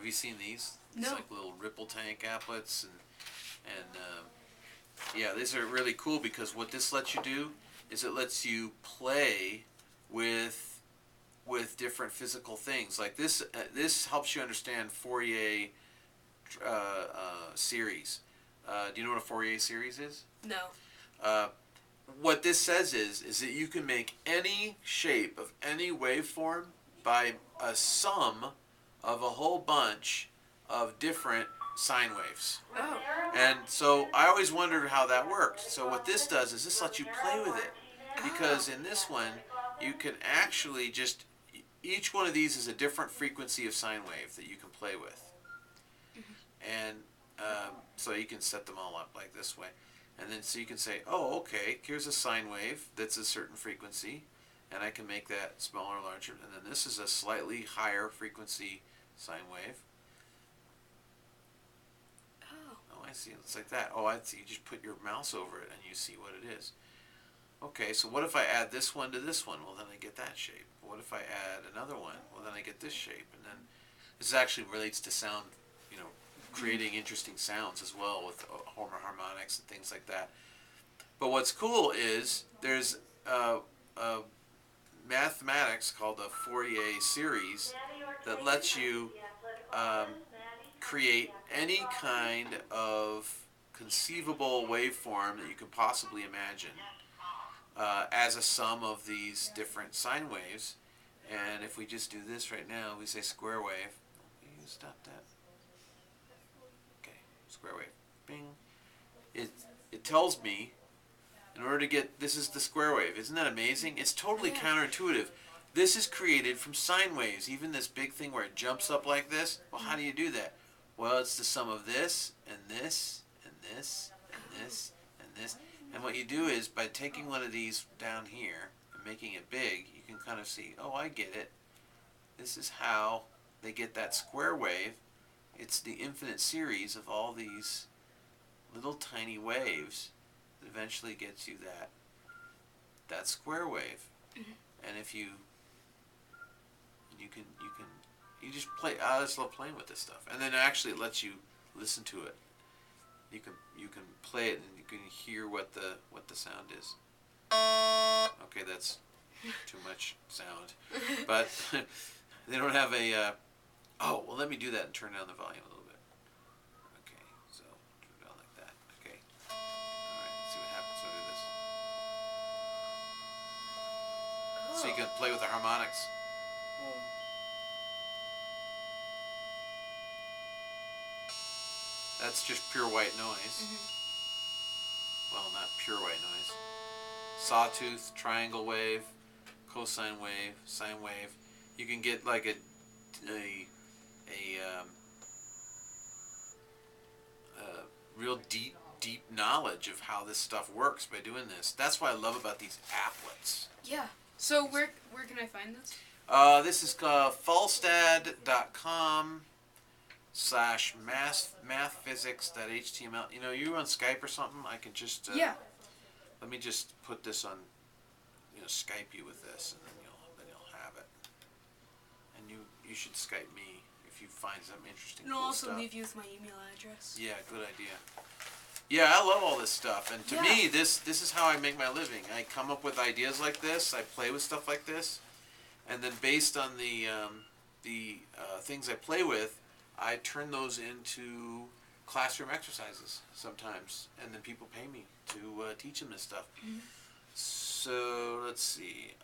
Have you seen these? No. It's like little ripple tank applets, and yeah, these are really cool because what this lets you do is it lets you play with different physical things. Like this, this helps you understand Fourier series. Do you know what a Fourier series is? No. What this says is that you can make any shape of any waveform by a sum of a whole bunch of different sine waves. Oh. And so I always wondered how that worked. So what this does is this lets you play with it. Because in this one, you can actually just, each one of these is a different frequency of sine wave that you can play with. And so you can set them all up like this way. And then so you can say, oh, okay, here's a sine wave that's a certain frequency. And I can make that smaller or larger. And then this is a slightly higher frequency sine wave. Oh, I see. It's like that. Oh, I see. You just put your mouse over it and you see what it is. Okay, so what if I add this one to this one? Well, then I get that shape. What if I add another one? Well, then I get this shape. And then this actually relates to sound, you know, creating interesting sounds as well with harmonics and things like that. But what's cool is there's mathematics called the Fourier series that lets you create any kind of conceivable waveform that you can possibly imagine as a sum of these different sine waves. And if we just do this right now, we say square wave. You stop that. Okay, square wave. Bing. It tells me, in order to get, this is the square wave. Isn't that amazing? It's totally counterintuitive. This is created from sine waves. Even this big thing where it jumps up like this. Well, how do you do that? Well, it's the sum of this, and this, and this, and this, and this. And what you do is, by taking one of these down here and making it big, you can kind of see, oh, I get it. This is how they get that square wave. It's the infinite series of all these little tiny waves that eventually gets you that square wave. And if you just play. I just love playing with this stuff. And then actually it lets you listen to it. You can play it and you can hear what the sound is. Okay, that's too much sound. But they don't have a. Oh, well, let me do that and turn down the volume a little bit. Okay, so turn it down like that. Okay. All right. Let's see what happens when I do this. So you can play with the harmonics. That's just pure white noise. Well, not pure white noise. Sawtooth, triangle wave, cosine wave, sine wave. You can get like a real deep knowledge of how this stuff works by doing this. That's what I love about these applets. Yeah. So where can I find this? This is falstad.com/mathphysics.html. You know, you on Skype or something? I can just Yeah. Let me just put this on. You know, Skype you with this, and then you'll have it. And you should Skype me if you find some interesting. And I'll cool also stuff. leave you with my email address. Yeah, good idea. Yeah, I love all this stuff, and to me, this is how I make my living. I come up with ideas like this. I play with stuff like this, and then based on the things I play with, I turn those into classroom exercises sometimes, and then people pay me to teach them this stuff. So let's see.